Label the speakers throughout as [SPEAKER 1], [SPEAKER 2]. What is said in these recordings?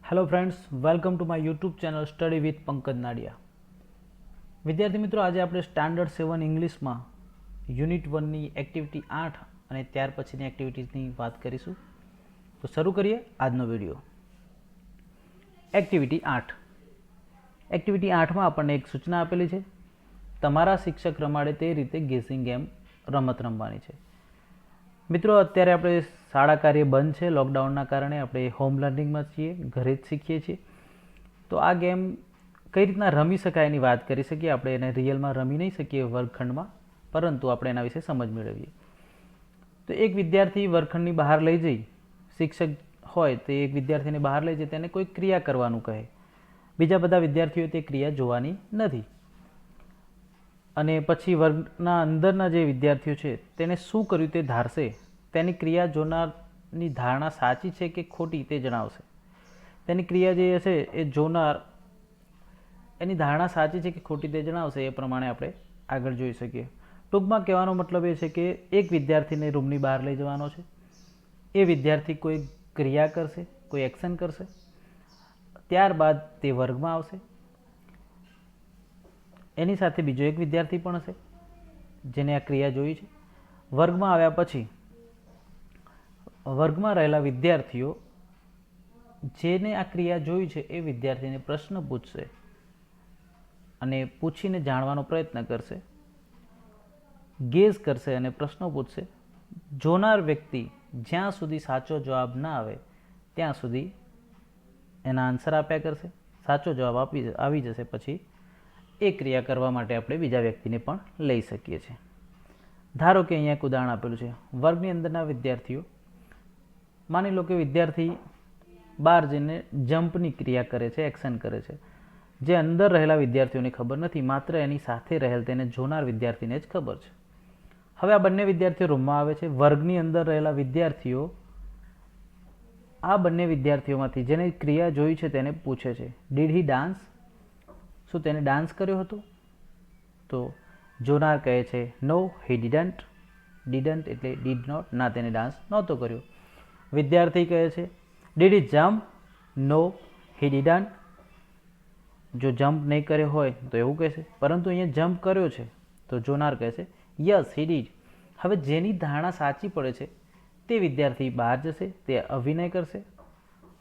[SPEAKER 1] Hello friends, welcome to my YouTube channel study with Pankaj Nadiya. વિદ્યાર્થી મિત્રો, આજે આપણે સ્ટાન્ડર્ડ 7 ઇંગ્લિશમાં યુનિટ 1ની એક્ટિવિટી 8 અને ત્યાર પછીની એક્ટિવિટીઝની વાત કરીશું. તો શરૂ કરીએ આજનો વિડીયો. એક્ટિવિટી 8. એક્ટિવિટી 8માં આપણને એક સૂચના આપેલી છે. તમારા શિક્ષક રમાડે તે રીતે ગેસિંગ ગેમ રમત રમવાની છે. મિત્રો, અત્યારે આપણે શાળા કાર્ય બંધ છે. લોકડાઉનના કારણે આપણે હોમ લર્નિંગમાં છીએ, ઘરે જ શીખીએ છીએ. તો આ ગેમ કઈ રીતના રમી શકાય એની વાત કરી શકીએ. આપણે એને રિયલમાં રમી નહીં શકીએ વર્ગખંડમાં, પરંતુ આપણે એના વિશે સમજ મેળવીએ. તો એક વિદ્યાર્થી વર્ગખંડની બહાર લઈ જઈ, શિક્ષક હોય તે એક વિદ્યાર્થીને બહાર લઈ જાય, તેને કોઈ ક્રિયા કરવાનું કહે. બીજા બધા વિદ્યાર્થીઓ તે ક્રિયા જોવાની નથી. અને પછી વર્ગના અંદરના જે વિદ્યાર્થીઓ છે તેને શું કર્યું તે ધારશે. તેની ક્રિયા જોનારની ધારણા સાચી છે કે ખોટી તે જણાવશે. તેની ક્રિયા જે હશે એ જોનાર એની ધારણા સાચી છે કે ખોટી તે જણાવશે. એ પ્રમાણે આપણે આગળ જોઈ શકીએ. ટૂંકમાં કહેવાનો મતલબ એ છે કે એક વિદ્યાર્થીને રૂમની બહાર લઈ જવાનો છે. એ વિદ્યાર્થી કોઈ ક્રિયા કરશે, કોઈ એક્શન કરશે, ત્યારબાદ તે વર્ગમાં આવશે. એની સાથે બીજો એક વિદ્યાર્થી પણ હશે જેને આ ક્રિયા જોઈ છે. વર્ગમાં આવ્યા પછી વર્ગમાં રહેલા વિદ્યાર્થીઓ જેને આ ક્રિયા જોઈ છે એ વિદ્યાર્થીને પ્રશ્ન પૂછશે અને પૂછીને જાણવાનો પ્રયત્ન કરશે, ગેસ કરશે અને પ્રશ્નો પૂછશે. જોનાર વ્યક્તિ જ્યાં સુધી સાચો જવાબ ના આવે ત્યાં સુધી એના આન્સર આપ્યા કરશે. સાચો જવાબ આવી જશે પછી એ ક્રિયા કરવા માટે આપણે બીજા વ્યક્તિને પણ લઈ શકીએ છીએ. ધારો કે અહીંયા એક ઉદાહરણ આપેલું છે. વર્ગની અંદરના વિદ્યાર્થીઓ, માની લો કે વિદ્યાર્થી બહાર જઈને જમ્પની ક્રિયા કરે છે, એક્શન કરે છે, જે અંદર રહેલા વિદ્યાર્થીઓને ખબર નથી, માત્ર એની સાથે રહેલ તેને જોનાર વિદ્યાર્થીને જ ખબર છે. હવે આ બંને વિદ્યાર્થીઓ રૂમમાં આવે છે. વર્ગની અંદર રહેલા વિદ્યાર્થીઓ આ બંને વિદ્યાર્થીઓમાંથી જેને ક્રિયા જોઈ છે તેને પૂછે છે, ડીડ હી ડાન્સ? શું તેને ડાન્સ કર્યો હતો? તો જોનાર કહે છે નો હી ડીડન્ટ. ડીડન્ટ એટલે ડીડ નોટ, ના તેને ડાન્સ નહોતો કર્યો. વિદ્યાર્થી કહે છે did he jump? No he didn't. જો જમ્પ નહીં કર્યો હોય તો એવું કહેશે, પરંતુ અહીંયા જમ્પ કર્યો છે તો જોનાર કહે છે યસ હી ડીડ. હવે જેની ધારણા સાચી પડે છે તે વિદ્યાર્થી બહાર જશે, તે અભિનય કરશે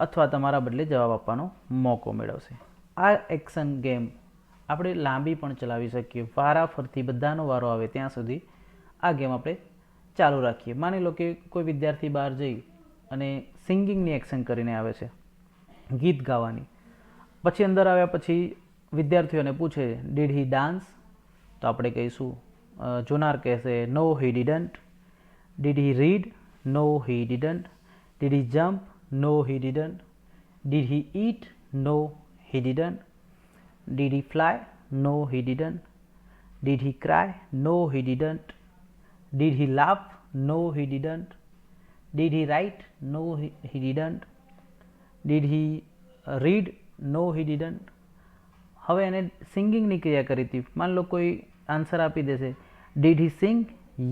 [SPEAKER 1] અથવા તમારા બદલે જવાબ આપવાનો મોકો મેળવશે. આ એક્શન ગેમ આપણે લાંબી પણ ચલાવી શકીએ. વારાફરતી બધાનો વારો આવે ત્યાં સુધી આ ગેમ આપણે ચાલુ રાખીએ. માની લો કે કોઈ વિદ્યાર્થી બહાર જઈ અને સિંગિંગની એક્શન કરીને આવે છે, ગીત ગાવાની. પછી અંદર આવ્યા પછી વિદ્યાર્થીઓને પૂછે ડીડ હી ડાન્સ? તો આપણે કહીશું, જોનાર કહેશે no he didn't. Did he read? No he didn't. Did he jump? No he didn't. Did he eat? No he didn't. Did he fly? No, he didn't. Did he cry? No, he didn't. Did he laugh? No, he didn't. Did he write? No, he didn't. Did he read? No, he didn't. હવે એને સિંગિંગની ક્રિયા કરી હતી. માન લો કોઈ answer આપી દેશે did he sing?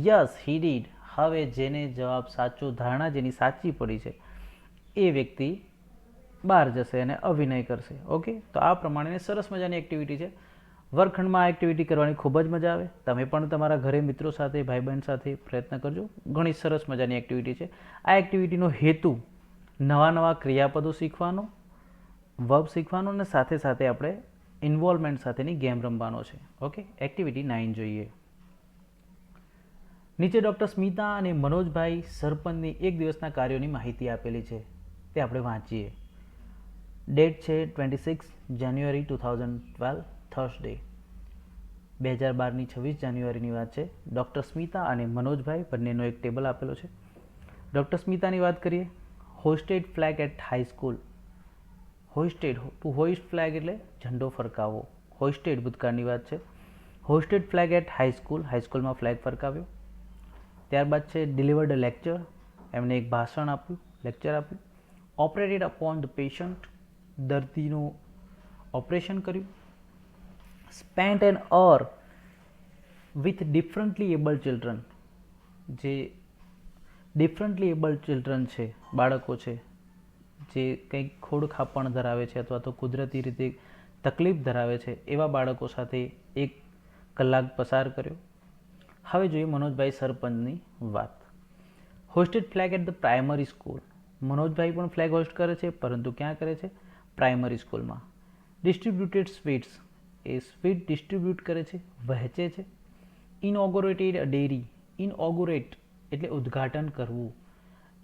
[SPEAKER 1] Yes he did. હવે જેને જવાબ સાચો, ધારણા જેની સાચી પડી છે એ વ્યક્તિ બહાર જશે અને અભિનય કરશે. ઓકે, તો આ પ્રમાણે સરસ મજાની એક્ટિવિટી છે. વર્ગખંડમાં આ એક્ટિવિટી કરવાની ખૂબ જ મજા આવે. તમે પણ તમારા ઘરે મિત્રો સાથે, ભાઈ બહેન સાથે પ્રયત્ન કરજો. ઘણી સરસ મજાની એક્ટિવિટી છે. આ એક્ટિવિટીનો હેતુ નવા નવા ક્રિયાપદો શીખવાનો, વર્બ શીખવાનો અને સાથે સાથે આપણે ઇન્વોલ્વમેન્ટ સાથેની ગેમ રમવાનો છે. ઓકે, એક્ટિવિટી 9 જોઈએ. નીચે ડૉક્ટર સ્મિતા અને મનોજભાઈ સરપંચની એક દિવસના કાર્યોની માહિતી આપેલી છે, તે આપણે વાંચીએ. ડેટ છે 26 જાન્યુઆરી 2012, થર્સડે. 2012ની 26 જાન્યુઆરીની વાત છે. ડૉક્ટર સ્મિતા અને મનોજભાઈ બંનેનો એક ટેબલ આપેલો છે. ડૉક્ટર સ્મિતાની વાત કરીએ. Hoisted flag at high school. Hoisted, to hoist flag એટલે ઝંડો ફરકાવવો. હોઇસ્ટેડ ભૂતકાળની વાત છે. હોઇસ્ટેડ ફ્લેગ એટ હાઈસ્કૂલ, હાઈસ્કૂલમાં ફ્લેગ ફરકાવ્યો. ત્યારબાદ છે ડિલિવર્ડ અ લેક્ચર, એમને એક ભાષણ આપ્યું, લેક્ચર આપ્યું. ઓપરેટેડ અપોન ધ પેશન્ટ, દર્દીનું ઓપરેશન કર્યું. Spent an hour with differently abled children, જે ડિફરન્ટલી એબલ્ડ ચિલ્ડ્રન છે, બાળકો છે, જે કંઈક ખોડખાપણ ધરાવે છે અથવા તો કુદરતી રીતે તકલીફ ધરાવે છે એવા બાળકો સાથે 1 કલાક પસાર કર્યો. હવે જોઈએ મનોજભાઈ સરપંચની વાત. Hoisted flag at the primary school. Manojbhai પણ ફ્લેગ હોસ્ટ કરે છે, પરંતુ ક્યાં કરે છે? પ્રાઇમરી સ્કૂલમાં. Distributed sweets. એ સ્વીટ ડિસ્ટ્રીબ્યુટ કરે છે, વહેંચે છે. ઇનઓગોરેટેડ અ ડેરી. ઇનઓગોરેટ એટલે ઉદ્ઘાટન કરવું.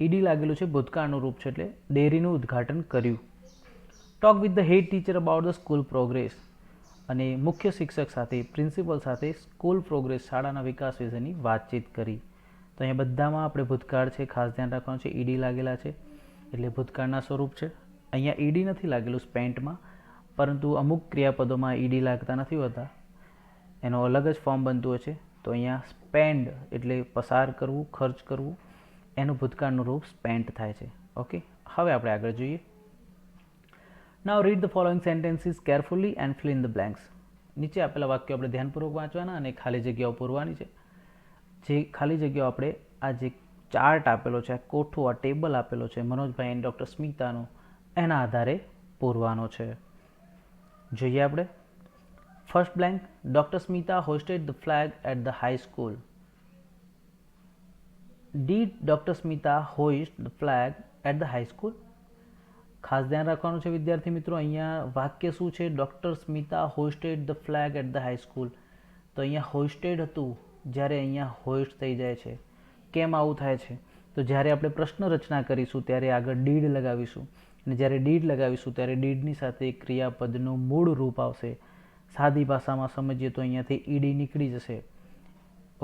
[SPEAKER 1] ઈડી લાગેલું છે, ભૂતકાળનું રૂપ છે, એટલે ડેરીનું ઉદ્ઘાટન કર્યું. Talk with the head teacher about the school progress. અને મુખ્ય શિક્ષક સાથે, પ્રિન્સિપલ સાથે સ્કૂલ પ્રોગ્રેસ, શાળાના વિકાસ વિશેની વાતચીત કરી. તો અહીંયા બધામાં આપણે ભૂતકાળ છે, ખાસ ધ્યાન રાખવાનું છે. ઈડી લાગેલા છે એટલે ભૂતકાળના સ્વરૂપ છે. અહીંયા ઈડી નથી લાગેલું સ્પેન્ટમાં, પરંતુ અમુક ક્રિયાપદોમાં ઈડી લાગતા નથી હોતા, એનો અલગ જ ફોર્મ બનતું હોય છે. તો અહીંયા સ્પેન્ડ એટલે પસાર કરવું, ખર્ચ કરવું, એનું ભૂતકાળનું રૂપ સ્પેન્ટ થાય છે. ઓકે, હવે આપણે આગળ જોઈએ. Now read the following sentences carefully and fill in the blanks. નીચે આપેલા વાક્યો આપણે ધ્યાનપૂર્વક વાંચવાના અને ખાલી જગ્યાઓ પૂરવાની છે. જે ખાલી જગ્યાઓ આપણે આ જે ચાર્ટ આપેલો છે, આ કોઠો, આ ટેબલ આપેલો છે મનોજભાઈ અને ડૉક્ટર સ્મિતાનો, એના આધારે પૂરવાનો છે. જોઈએ આપણે. First blank. Doctor Smita hosted the flag at the high school. Did doctor Smita hoist the flag at the high school? ખાસ ધ્યાન રાખવાનું છે વિદ્યાર્થી મિત્રો, અહીંયા વાક્ય શું છે? Doctor Smita hosted the flag at the high school. તો અહીંયા હોસ્ટેડ હતું, જ્યારે અહીંયા હોઇસ્ટ થઈ જાય છે. કેમ આવું થાય છે? તો જ્યારે આપણે પ્રશ્ન રચના કરીશું ત્યારે આગળ ડીડ લગાવીશું, અને જ્યારે ડીડ લગાવીશું ત્યારે ડીડની સાથે ક્રિયાપદનું મૂળ રૂપ આવશે. સાદી ભાષામાં સમજીએ તો અહીંયાથી ઈડી નીકળી જશે.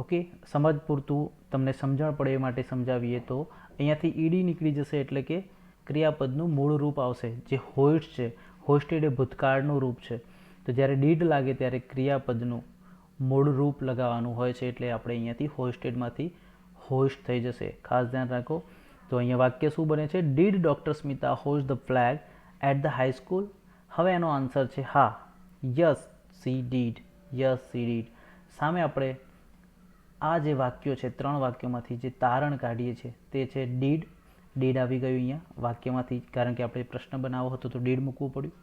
[SPEAKER 1] ઓકે, સમજ પૂરતું તમને સમજણ પડે એ માટે સમજાવીએ તો અહીંયાથી ઈડી નીકળી જશે, એટલે કે ક્રિયાપદનું મૂળ રૂપ આવશે, જે હોઇસ્ટ છે. હોસ્ટેડ એ ભૂતકાળનું રૂપ છે. તો જ્યારે ડીડ લાગે ત્યારે ક્રિયાપદનું મૂળ રૂપ લગાવવાનું હોય છે, એટલે આપણે અહીંયાથી હોસ્ટેડમાંથી હોસ્ટ થઈ જશે. ખાસ ધ્યાન રાખો. તો અહીંયા વાક્ય શું બને છે? Did doctor Smita host the flag at the high school? હવે એનો આન્સર છે હા. Yes she did. Yes she did. સામે આપણે આ જે વાક્યો છે, 3 વાક્યોમાંથી જે તારણ કાઢીએ છીએ તે છે ડીડ. ડીડ આવી ગયું અહીંયા વાક્યમાંથી, કારણ કે આપણે પ્રશ્ન બનાવવો હતો તો ડીડ મૂકવું પડ્યું.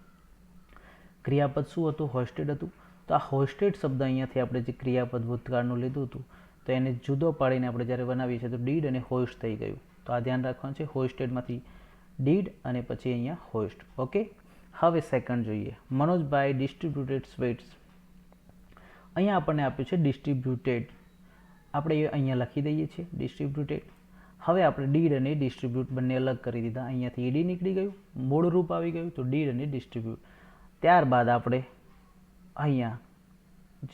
[SPEAKER 1] ક્રિયાપદ શું હતું? હોસ્ટેડ હતું. તો આ હોસ્ટેડ શબ્દ અહીંયાથી આપણે જે ક્રિયાપદ ભૂતકાળનું લીધું હતું, તો એને જુદો પાડીને આપણે જ્યારે બનાવીએ છીએ તો ડીડ અને હોસ્ટ થઈ ગયું. તો આ ધ્યાન રાખવાનું છે. હોસ્ટેડમાંથી ડીડ અને પછી અહીંયા હોસ્ટ. ઓકે, હવે સેકન્ડ જોઈએ. મનોજભાઈ ડિસ્ટ્રીબ્યુટેડ સ્વીટ્સ. અહીંયા આપણને આપ્યું છે ડિસ્ટ્રીબ્યુટેડ, આપણે અહીંયા લખી દઈએ છીએ ડિસ્ટ્રીબ્યુટેડ. હવે આપણે ડીડ અને ડિસ્ટ્રીબ્યુટ બંને અલગ કરી દીધા. અહીંયાથી ઈડી નીકળી ગયું, મૂળ રૂપ આવી ગયું, તો ડીડ અને ડિસ્ટ્રીબ્યુટ. ત્યારબાદ આપણે અહીંયા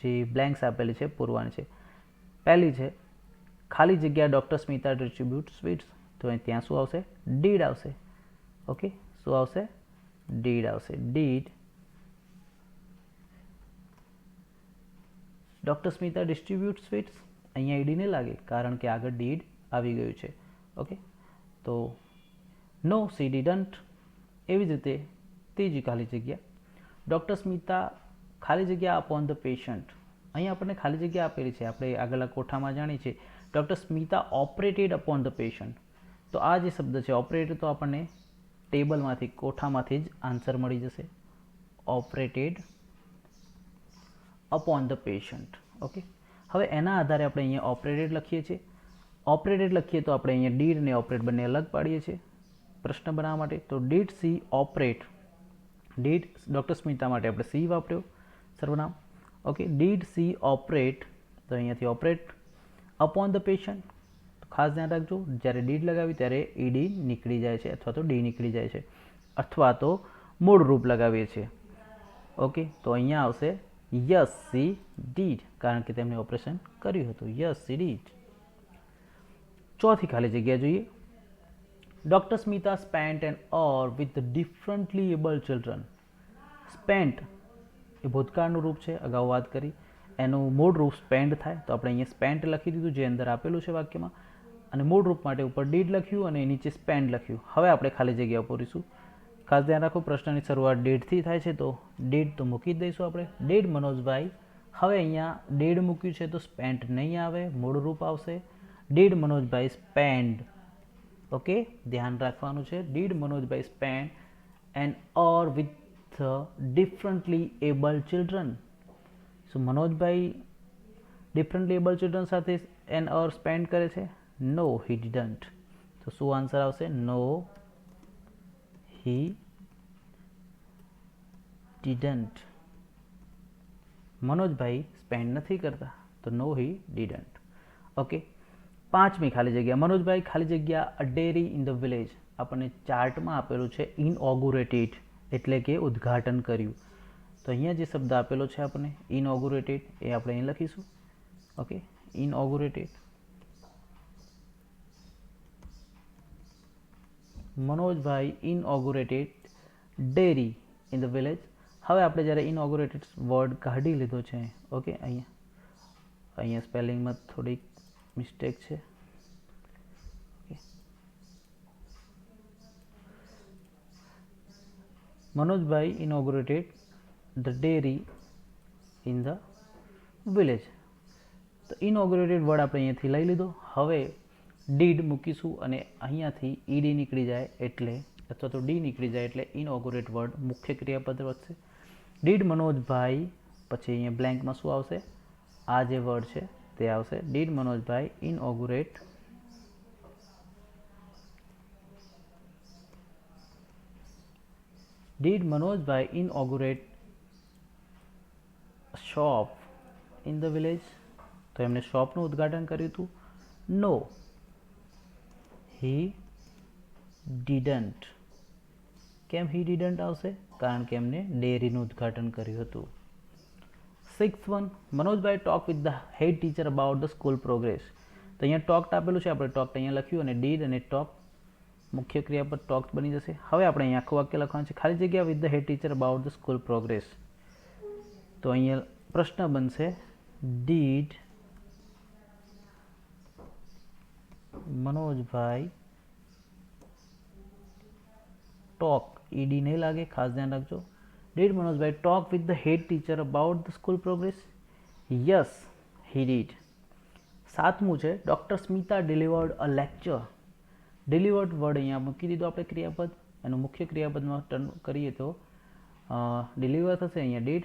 [SPEAKER 1] જે બ્લેન્ક્સ આપેલી છે પૂરવાની છે. પહેલી છે ખાલી જગ્યા ડૉક્ટર સ્મિતા ડિસ્ટ્રીબ્યુટ સ્વીટ્સ. તો ત્યાં શું આવશે? ડીડ આવશે. ઓકે, શું આવશે? ડીડ આવશે. Did doctor Smita distribute sweets. અહીંયા ઈડી નહીં લાગે, કારણ કે આગળ ડીડ આવી ગયું છે. ઓકે, તો નો સી ડીડન્ટ. એવી જ રીતે ત્રીજી ખાલી જગ્યા ડૉક્ટર સ્મિતા ખાલી જગ્યા અપોન ધ પેશન્ટ. અહીંયા આપણને ખાલી જગ્યા આપેલી છે, આપણે આગળના કોઠામાં જાણીએ છીએ. Doctor Smita operated upon the patient. તો આ જે શબ્દ છે ઓપરેટેડ, તો આપણને ટેબલમાંથી, કોઠામાંથી જ આન્સર મળી જશે. Operated upon the patient. Okay, હવે એના આધારે આપણે અહીંયા ઓપરેટેડ લખીએ છીએ. ઓપરેટેડ લખીએ તો આપણે અહીંયા ડીડ અને ઓપરેટ બંને અલગ પાડીએ છીએ પ્રશ્ન બનાવવા માટે. તો did she operate. Did doctor Smita માટે આપણે સી વાપર્યો સર્વનામ. ઓકે, ડીડ સી ઓપરેટ, તો અહીંયાથી ઓપરેટ અપોન ધ પેશન્ટ. ખાસ ધ્યાન રાખજો, જ્યારે ડીડ લગાવી ત્યારે ઈડી નીકળી જાય છે, અથવા તો ડી નીકળી જાય છે, અથવા તો મૂળ રૂપ લગાવીએ છીએ. ઓકે, તો અહીંયા આવશે યસ સી ડીડ, કારણ કે તેમણે ઓપરેશન કર્યું હતું. Yes she did. ચોથી ખાલી જગ્યા જોઈએ. Doctor Smita spent an hour with differently abled children. Spent એ ભૂતકાળનું રૂપ છે, અગાઉ વાત કરી. એનું મૂળ રૂપ સ્પેન્ડ થાય, તો આપણે અહીંયા સ્પેન્ટ લખી દીધું જે અંદર આપેલું છે વાક્યમાં, અને મૂળ રૂપ માટે ઉપર ડીડ લખ્યું અને નીચે સ્પેન્ડ લખ્યું. હવે આપણે ખાલી જગ્યા પૂરીશું. ખાસ ધ્યાન રાખો, પ્રશ્નની શરૂઆત ડીડથી થાય છે, તો ડીડ તો મૂકી જ દઈશું આપણે. ડીડ મનોજભાઈ. હવે અહીંયા ડીડ મૂક્યું છે તો સ્પેન્ટ નહીં આવે, મૂળ રૂપ આવશે. Did Manojbhai spend. ઓકે, ધ્યાન રાખવાનું છે. Did Manojbhai spend an hour with differently abled children. So Manojbhai differently abled children સાથે એન અવર સ્પેન્ડ કરે છે? No he didn't. તો શું આન્સર આવશે? નો હી ડિડન્ટ. મનોજભાઈ સ્પેન્ડ નથી કરતા, તો નો હી ડિડન્ટ. ઓકે, 5મી ખાલી જગ્યા. મનોજભાઈ ખાલી જગ્યા અ ડેરી ઇન ધ વિલેજ. આપણને ચાર્ટમાં આપેલું છે ઇનઓગુરેટેડ, એટલે કે ઉદ્ઘાટન કર્યું. તો અહીંયા જે શબ્દ આપેલો છે આપણને ઇનઓગુરેટેડ, એ આપણે અહીં લખીશું. Okay, inaugurated. Manojbhai inaugurated dairy in the village. હવે આપણે જ્યારે ઇનઓગુરેટેડ વર્ડ કાઢી લીધો છે, ઓકે, અહીંયા સ્પેલિંગમાં થોડીક મિસ્ટેક છે. Okay, Manojbhai inaugurated the dairy in the village. તો ઇનોગ્રેટેડ વર્ડ આપણે અહીંયાથી લઈ લીધો. હવે ડીડ મૂકીશું અને અહીંયાથી ઈડી નીકળી જાય એટલે, અથવા તો ડી નીકળી જાય એટલે ઇનોગ્રેટ વર્ડ મુખ્ય ક્રિયાપદ વધશે. ડીડ મનોજભાઈ, પછી અહીંયા બ્લેન્કમાં શું આવશે? આ જે વર્ડ છે તે આવશે. Did Manojbhai inaugurate Did Manojbhai inaugurate a shop in the village? તો એમને શોપનું ઉદ્ઘાટન કર્યું હતું? નો, હી ડીડન્ટ. કેમ હી ડીડન્ટ આવશે? કારણ કે એમને ડેરીનું ઉદ્ઘાટન કર્યું હતું. 6th one, Manojbhai talk with the head teacher about the school progress. તો અહીંયા ટોક્ટ આપેલું છે, આપણે ટોક્ટ અહીંયા લખ્યું અને ડીડ અને ટોક મુખ્ય ક્રિયાપદ ટોક્ટ બની જશે. હવે આપણે અહીંયા આખું વાક્ય લખવાનું છે, ખાલી જગ્યા with the head teacher about the school progress. તો અહીંયા પ્રશ્ન બનશે, ડીડ મનોજભાઈ ટોક, ઈડી નહીં લાગે, ખાસ ધ્યાન રાખજો. Did Manojbhai talk with the head teacher about the school progress? Yes, he did. 7મું છે, doctor Smita delivered a lecture. Delivered word અહીંયા મૂકી દીધો આપણે ક્રિયાપદ, એનું મુખ્ય ક્રિયાપદમાં ટર્ન કરીએ તો ડિલિવર થશે અહીંયા ડીડ.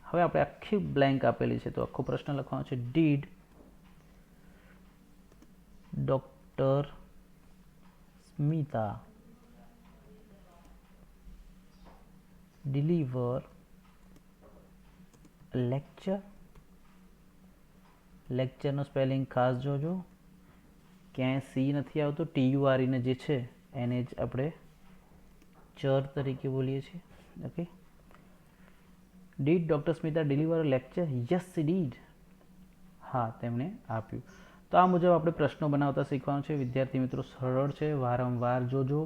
[SPEAKER 1] હવે આપણે આખી બ્લેન્ક આપેલી છે, તો આખો પ્રશ્ન લખવાનો છે, did doctor Smita deliver lecture. લેક્ચરનો સ્પેલિંગ ખાસ જોજો, ક્યાંય સી નથી આવતો, TURE જે છે એને જ આપણે ચર તરીકે બોલીએ છીએ. Okay, did doctor Smita deliver lecture? Yes she did. હા, તેમણે આપ્યું. તો આ મુજબ આપણે પ્રશ્નો બનાવતા શીખવાનું છે. વિદ્યાર્થી મિત્રો, સરળ છે, વારંવાર જોજો,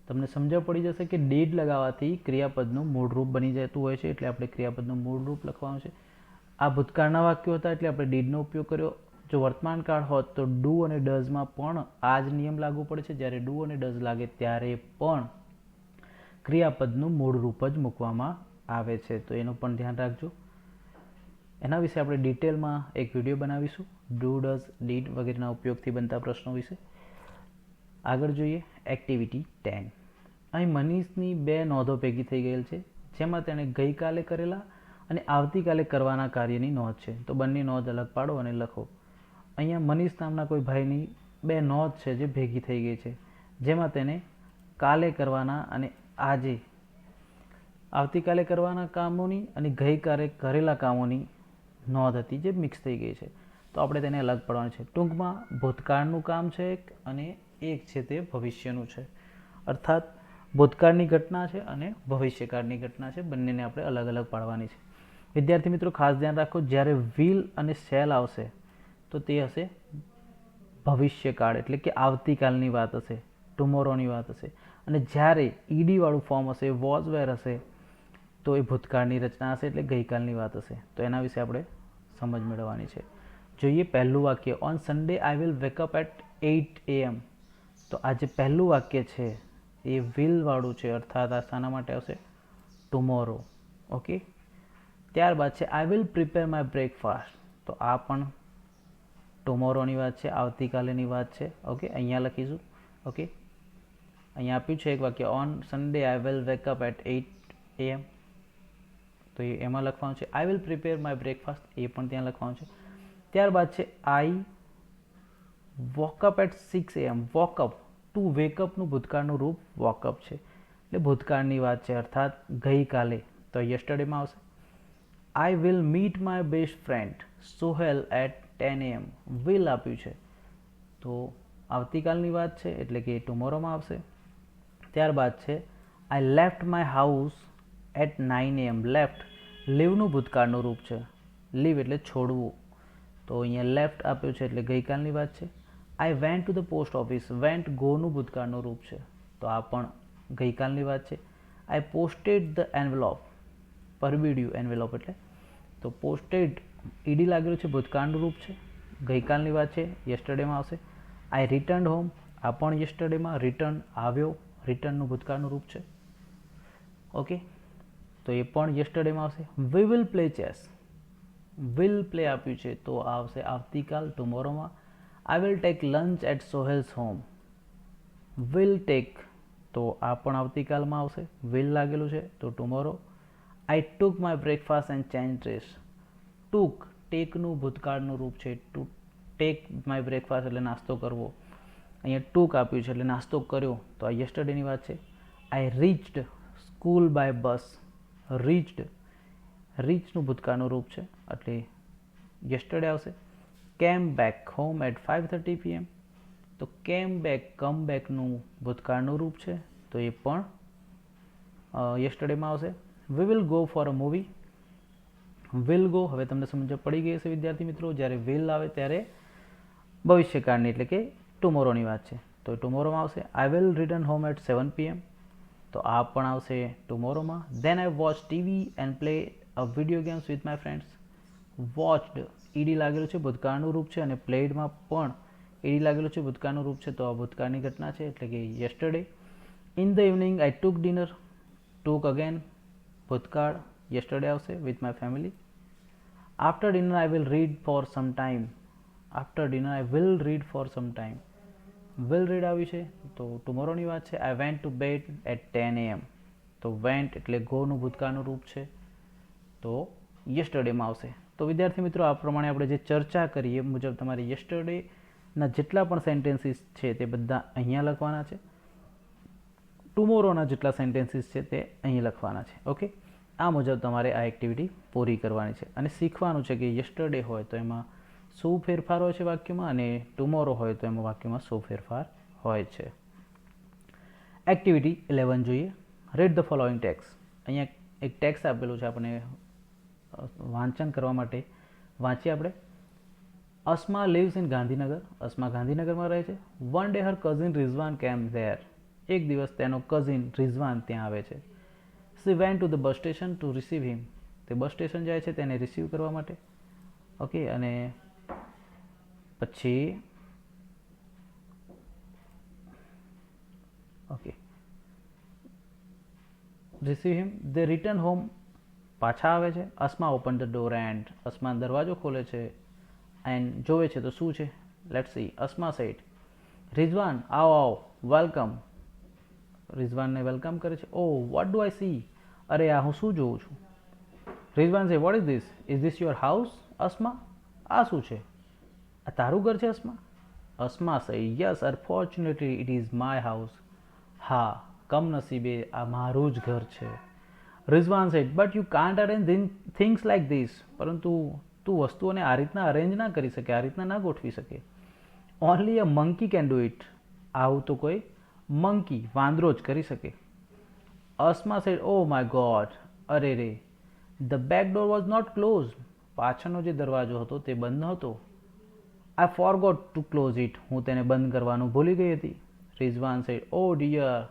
[SPEAKER 1] તમને સમજણ પડી જશે કે ડીડ લગાવવાથી ક્રિયાપદનું મૂળરૂપ બની જતું હોય છે, એટલે આપણે ક્રિયાપદનું મૂળરૂપ લખવાનું છે. આ ભૂતકાળના વાક્યો હતા એટલે આપણે ડીડનો ઉપયોગ કર્યો. જો વર્તમાન કાળ હોત તો ડુ અને ડઝમાં પણ આ જ નિયમ લાગુ પડે છે. જ્યારે ડુ અને ડઝ લાગે ત્યારે પણ ક્રિયાપદનું મૂળ રૂપ જ મૂકવામાં આવે છે, તો એનું પણ ધ્યાન રાખજો. એના વિશે આપણે ડિટેલમાં એક વિડીયો બનાવીશું, ડુ, ડઝ, ડીડ વગેરેના ઉપયોગથી બનતા પ્રશ્નો વિશે. આગળ જોઈએ એક્ટિવિટી 10. અહીં મનીષની 2 નોંધો ભેગી થઈ ગયેલ છે, જેમાં તેણે ગઈકાલે કરેલા અને આવતીકાલે કરવાના કાર્યની નોંધ છે. તો બંને નોંધ અલગ પાડો અને લખો. અહીંયા મનીષ નામના કોઈ ભાઈની 2 નોંધ છે જે ભેગી થઈ ગઈ છે, જેમાં તેને કાલે કરવાના અને આજે આવતીકાલે કરવાના કામોની અને ગઈકાલે કરેલા કામોની નોંધ હતી જે મિક્સ થઈ ગઈ છે. તો આપણે તેને અલગ પાડવાની છે. ટૂંકમાં ભૂતકાળનું કામ છે એક અને એક છે તે ભવિષ્યનું છે. અર્થાત ભૂતકાળની ઘટના છે અને ભવિષ્યકાળની ઘટના છે, બંનેને આપણે અલગ અલગ પાડવાની છે. વિદ્યાર્થી મિત્રો, ખાસ ધ્યાન રાખો, જ્યારે વિલ અને શેલ આવશે તો તે હશે ભવિષ્યકાળ, એટલે કે આવતીકાલની વાત હશે, ટુમોરોની વાત હશે. અને જ્યારે ઈડીવાળું ફોર્મ હશે, વોઝ વેર હશે, તો એ ભૂતકાળની રચના હશે, એટલે ગઈકાલની વાત હશે. તો એના વિશે આપણે સમજ મેળવવાની છે. જોઈએ પહેલું વાક્ય, on Sunday I will wake up at 8 AM. તો આ જે પહેલું વાક્ય છે એ વિલવાળું છે, અર્થાત આ શાના માટે આવશે? ટુમોરો. ઓકે, ત્યારબાદ છે I will prepare my breakfast. તો આ પણ ટુમોરોની વાત છે, આવતીકાલેની વાત છે. ઓકે, અહીંયા લખીશું. ઓકે, અહીંયા આપ્યું છે એક વાક્ય, on Sunday I will wake up at 8 AM, તો એમાં લખવાનું છે I will prepare my breakfast, એ પણ ત્યાં લખવાનું છે. ત્યારબાદ છે I woke up at 6 AM. Woke up, to વેકઅપનું ભૂતકાળનું રૂપ વોકઅપ છે, એટલે ભૂતકાળની વાત છે, અર્થાત ગઈકાલે, તો યસ્ટરડેમાં આવશે. I will meet my best friend Sohail at 10 AM. Will આપ્યું છે તો આવતીકાલની વાત છે, એટલે કે ટુમોરોમાં આવશે. ત્યારબાદ છે I left my house at 9 AM. Left, લીવનું ભૂતકાળનું રૂપ છે, લીવ એટલે છોડવું, તો અહીંયા લેફ્ટ આપ્યું છે એટલે ગઈકાલની વાત છે. I went to the post office. Went ગોનું ભૂતકાળનું રૂપ છે, તો આ પણ ગઈકાલની વાત છે. આઈ પોસ્ટેડ ધ એન્વેલોપ, પરબીડ્યું એન્વેલોપ એટલે, તો પોસ્ટેડ ઈડી લાગેલું છે, ભૂતકાળનું રૂપ છે, ગઈકાલની વાત છે, યસ્ટરડેમાં આવશે. આઈ રિટર્ન હોમ, આ પણ યસ્ટરડેમાં, રિટર્ન આવ્યો, રિટર્નનું ભૂતકાળનું રૂપ છે. ઓકે, તો એ પણ યસ્ટરડેમાં આવશે. We will play chess, will play આપ્યું છે તો આવશે આવતીકાલ, ટુમોરોમાં. I will take lunch at Sohel's home. Will take, તો આ પણ આવતીકાલમાં આવશે, વિલ લાગેલું છે તો tomorrow. I took my breakfast and change dress. Took, ટેકનું ભૂતકાળનું રૂપ છે, ટુ ટેક માય બ્રેકફાસ્ટ એટલે નાસ્તો કરવો, અહીંયા ટુક આપ્યું છે એટલે નાસ્તો કર્યો, તો આ યસ્ટરડેની વાત છે. I reached school by bus. Reached, રીચનું ભૂતકાળનું રૂપ છે એટલે યસ્ટરડે આવશે. કેમ બેક હોમ એટ 5:30 PM. તો કેમ બેક, કમ બેકનું ભૂતકાળનું રૂપ છે, તો એ પણ યસ્ટરડેમાં આવશે. We will go for a movie. Will go, હવે તમને સમજ પડી ગઈ હશે વિદ્યાર્થી મિત્રો, જ્યારે વિલ આવે ત્યારે ભવિષ્યકાળની એટલે કે ટુમોરોની વાત છે, તો ટુમોરોમાં આવશે. I will return home at 7 PM. તો આ પણ આવશે ટુમોરોમાં. Then I watch TV and play a video games with my friends. Watched, E લાગેલું છે, ભૂતકાળનું રૂપ છે, અને પ્લેડમાં પણ ઈડી લાગેલું છે, ભૂતકાળનું રૂપ છે, તો આ ભૂતકાળની ઘટના છે એટલે કે yesterday. In the evening I took dinner. Took again ભૂતકાળ, યસ્ટરડે આવશે, with my family. After dinner I will read for some time. After dinner I will read for some time. Will read આવ્યું છે તો ટુમોરોની વાત છે. I went to bed at 10 AM. તો went એટલે ગોનું ભૂતકાળનું રૂપ છે, તો યસ્ટરડેમાં આવશે. તો વિદ્યાર્થી મિત્રો, આ પ્રમાણે આપણે જે ચર્ચા કરી એ મુજબ તમારે યસ્ટરડેના જેટલા પણ સેન્ટેન્સીસ છે તે બધા અહીંયા લખવાના છે. ટુમોરોના જેટલા સેન્ટેન્સીસ છે તે અહીં લખવાના છે. ઓકે, આ મુજબ તમારે આ એક્ટિવિટી પૂરી કરવાની છે અને શીખવાનું છે કે યસ્ટરડે હોય તો એમાં શું ફેરફાર હોય છે વાક્યમાં, અને ટુમોરો હોય તો એમાં વાક્યમાં શું ફેરફાર હોય છે. એક્ટિવિટી 11 જોઈએ. Read the following text. અહીંયા એક ટેક્સ્ટ આપેલું છે, આપણે વાંચન કરવા માટે વાંચીએ આપણે. Asma lives in Gandhinagar. અસ્મા ગાંધીનગરમાં રહે છે. વન ડે હર કઝિન રિઝવાન કેમ ધેર. એક દિવસ તેનો કઝિન રિઝવાન ત્યાં આવે છે. She went to the bus station to receive him. તે બસ સ્ટેશન જાય છે તેને રિસીવ કરવા માટે. ઓકે, અને પછી okay receive him. They return home. પાછા આવે છે. Asma open the door and. Asma દરવાજો ખોલે છે એન્ડ જોવે છે તો શું છે, let's see. Asma said, Rizwan આવો આવો, વેલકમ. રિઝવાનને વેલકમ કરે છે. Oh what do I see. અરે આ હું શું જોઉં છું. Rizwan say what is this. Is this your house Asma. આ શું છે, આ તારું ઘર છે Asma. Asma say yes unfortunately it is my house. હા, કમનસીબે આ મારું જ ઘર છે. Rizwan said but you can't arrange things like this. પરંતુ તું વસ્તુઓને આ રીતના અરેન્જ ના કરી શકે, આ રીતના ના ગોઠવી શકે. Only a monkey can do it. આવું તો કોઈ મંકી, વાંદરો જ કરી શકે. Asma said oh my god. અરે રે. The back door was not close. પાછળનો જે દરવાજો હતો તે બંધ નહોતો. I forgot to close it. હું તેને બંધ કરવાનું ભૂલી ગઈ હતી. Rizwan said oh dear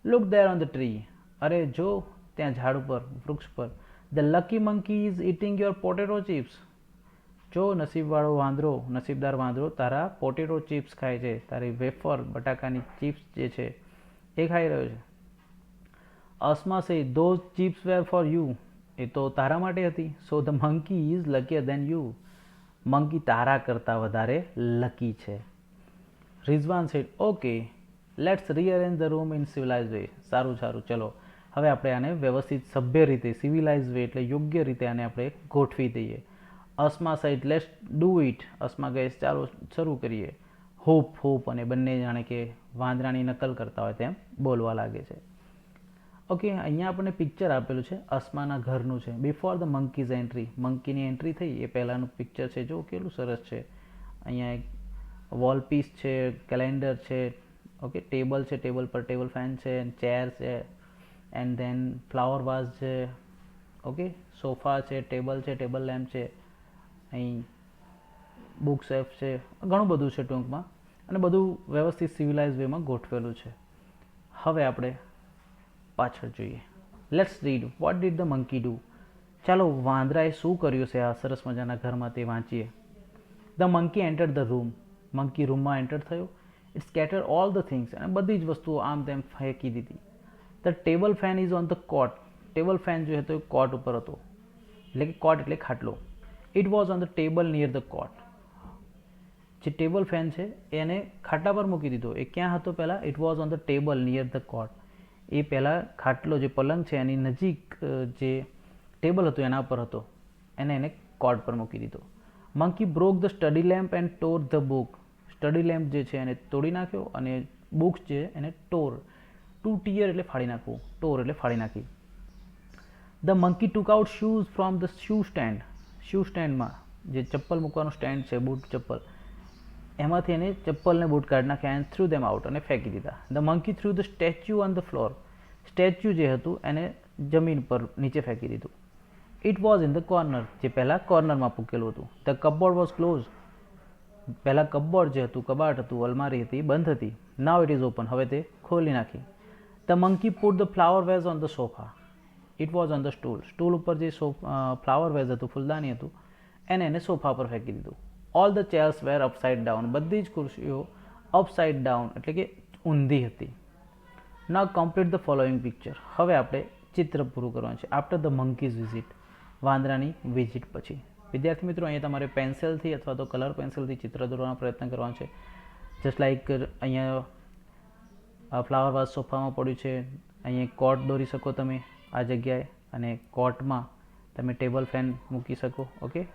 [SPEAKER 1] look there on the tree. અરે જો ત્યાં ઝાડ ઉપર, વૃક્ષ પર. The lucky monkey is eating your potato chips. જો નસીબવાળો વાંદરો, નસીબદાર વાંદરો તારા પોટેટો ચિપ્સ ખાય છે, તારી વેફર બટાકાની ચિપ્સ જે છે એ ખાઈ રહ્યો છે. Asma says those chips were for you. એ તો તારા માટે હતી. So the monkey is luckier than you. Monkey તારા કરતાં વધારે લકી છે. Rizwan said okay let's rearrange the room in civilise way. સારું સારું, ચલો હવે આપણે આને વ્યવસ્થિત સભ્ય રીતે, સિવિલાઇઝ વે એટલે યોગ્ય રીતે આને આપણે ગોઠવી દઈએ. Asma side let's do it. Asma કહે ચાલો શરૂ કરીએ. હોપ હોપ અને બંને જાણે કે વાંદરાની નકલ કરતા હોય તેમ બોલવા લાગે છે. ઓકે, અહીંયા આપણને પિક્ચર આપેલું છે અસ્માના ઘરનું છે. બિફોર ધ મંકીઝ એન્ટ્રી, મંકીની એન્ટ્રી થઈ એ પહેલાંનું પિક્ચર છે. જો કેટલું સરસ છે. અહીંયા એક વોલ પીસ છે, કેલેન્ડર છે, ઓકે, ટેબલ છે, ટેબલ પર ટેબલ ફેન છે, ચેર છે, એન્ડ ધેન ફ્લાવર વાઝ છે, ઓકે, સોફા છે, ટેબલ છે, ટેબલ લેમ્પ છે, અહીં બુક શેલ્ફ છે, ઘણું બધું છે ટૂંકમાં, અને બધું વ્યવસ્થિત સિવિલાઇઝ વેમાં ગોઠવેલું છે. હવે આપણે પાછળ જોઈએ. Let's read what did the monkey do. ચાલો વાંદરાએ શું કર્યું છે આ સરસ મજાના ઘરમાં તે વાંચીએ. The monkey enter the room. Monkey રૂમમાં એન્ટર થયો. It scatter all the things, અને બધી જ વસ્તુઓ આમ તેમ ફેંકી દીધી. The table fan is on the cot. Table fan જે હતો એ કોટ ઉપર હતો, એટલે કે કોટ એટલે ખાટલો. It was on the table near the cot. જે ટેબલ ફેન છે એને ખાટલા પર મૂકી દીધો. એ ક્યાં હતો પહેલાં? It was on the table near the cot. એ પહેલાં ખાટલો જે પલંગ છે એની નજીક જે ટેબલ હતું એના પર હતો, એને કોટ પર મૂકી દીધો. Monkey broke the study lamp and tore the book. Study lamp જે છે એને તોડી નાખ્યો અને બુક્સ જે એને ટોર. ટુ ટીયર એટલે ફાડી નાખવું, ટોર એટલે ફાડી નાખી. The monkey took out shoes from the shoe stand. Shoe સ્ટેન્ડમાં જે ચપ્પલ મૂકવાનું સ્ટેન્ડ છે, બૂટ ચપ્પલ, એમાંથી એને ચપ્પલને બૂટ કાઢી નાખ્યા એન્ડ થ્રુ ધેમ આઉટ, અને ફેંકી દીધા. The monkey threw the statue on the floor. Statue જે હતું એને જમીન પર નીચે ફેંકી દીધું. It was in the corner. જે પહેલાં કોર્નરમાં મૂકેલું હતું. The cupboard was close. પહેલાં કપબોર્ડ જે હતું, કબાટ હતું, અલમારી હતી, બંધ હતી. Now it is open. હવે તે ખોલી નાખી. The monkey put the flower vase on the sofa. It was on the stool. Stool ઉપર જે ફ્લાવર વેઝ હતું, ફૂલદાની હતું, એને સોફા પર ફેંકી દીધું. All the chairs were upside down. બધી જ ખુરશીઓ અપસાઇડ ડાઉન એટલે કે ઊંધી હતી. Now complete the following picture. હવે આપણે ચિત્ર પૂરું કરવાનું છે. After the monkey's visit. વાંદરાની વિઝિટ પછી. વિદ્યાર્થી મિત્રો, અહીંયા તમારે પેન્સિલથી અથવા તો કલર પેન્સિલથી ચિત્ર દોરવાનો પ્રયત્ન કરવાનો છે. જસ્ટ લાઈક અહીંયા ફ્લાવર વાઝ સોફામાં પડ્યું છે, અહીંયા કોટ દોરી શકો તમે આ જગ્યાએ, અને કોટમાં તમે ટેબલ ફેન મૂકી શકો. ઓકે,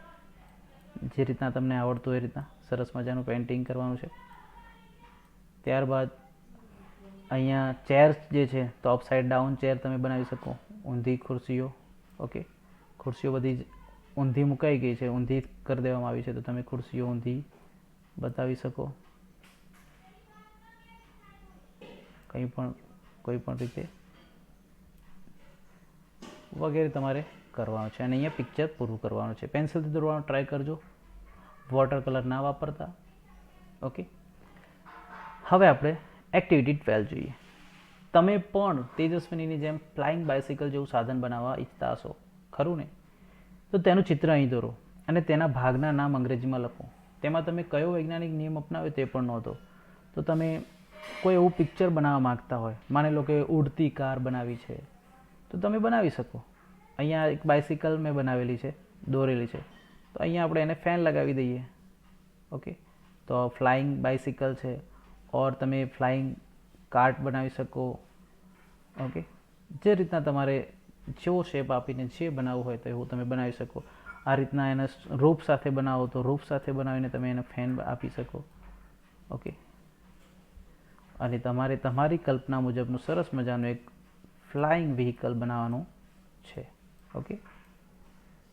[SPEAKER 1] જે રીતના તમને આવડતું એ રીતના સરસ મજાનું પેઇન્ટિંગ કરવાનું છે. ત્યારબાદ અહીંયા ચેર્સ જે છે તો અપસાઇડ ડાઉન ચેર તમે બનાવી શકો, ઊંધી ખુરશીઓ. ઓકે, ખુરશીઓ બધી જ ઊંધી મુકાઈ ગઈ છે, ઊંધી કરી દેવામાં આવી છે, તો તમે ખુરશીઓ ઊંધી બતાવી શકો. કોઈ પણ રીતે વગેરે તમારે કરવાનું છે. અને અહીંયા પિક્ચર પૂરું કરવાનું છે. પેન્સિલથી દોરવાનું ટ્રાય કરજો, વોટર કલર ના વાપરતા. ઓકે, હવે આપણે એક્ટિવિટી 12 જોઈએ. તમે પણ તેજસ્વિનીની જેમ ફ્લાઇંગ બાયસિકલ જેવું સાધન બનાવવા ઈચ્છતા હશો, ખરું ને? તો તેનું ચિત્ર અહીં દોરો અને તેના ભાગના નામ અંગ્રેજીમાં લખો. તેમાં તમે કયો વૈજ્ઞાનિક નિયમ અપનાવ્યો તે પણ નોંધો. તો તમે કોઈ એવું પિક્ચર બનાવવા માગતા હોય, માની લો કે ઉડતી કાર બનાવી છે, તો તમે બનાવી શકો. અહીંયા એક બાયસિકલ મેં બનાવેલી છે, દોરેલી છે, તો અહીંયા આપણે એને ફેન લગાવી દઈએ. ઓકે, તો ફ્લાઇંગ બાયસિકલ છે. ઓર તમે ફ્લાઇંગ કાર્ટ બનાવી શકો. ઓકે, જે રીતના તમારે જેવો શેપ આપીને જે બનાવવું હોય તો એવું તમે બનાવી શકો. આ રીતના એને રૂફ સાથે બનાવો તો રૂફ સાથે બનાવીને તમે એને ફેન આપી શકો. ઓકે, અને તમારે તમારી કલ્પના મુજબનું સરસ મજાનું એક ફ્લાઇંગ વ્હીકલ બનાવવાનું છે. ઓકે,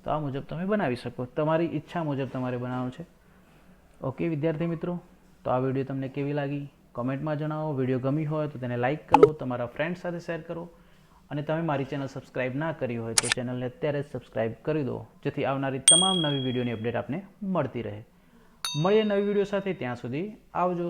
[SPEAKER 1] તો આ મુજબ તમે બનાવી શકો, તમારી ઈચ્છા મુજબ તમારે બનાવવાનું છે. ઓકે વિદ્યાર્થી મિત્રો, તો આ વિડીયો તમને કેવી લાગી કોમેન્ટમાં જણાવો. વિડીયો ગમી હોય તો તેને લાઇક કરો, તમારા ફ્રેન્ડ સાથે શેર કરો, અને તમે મારી ચેનલ સબસ્ક્રાઈબ ના કરી હોય તો ચેનલને અત્યારે જ સબસ્ક્રાઈબ કરી દો, જેથી આવનારી તમામ નવી વિડીયોની અપડેટ આપને મળતી રહે. મળીએ નવી વિડીયો સાથે, ત્યાં સુધી આવજો.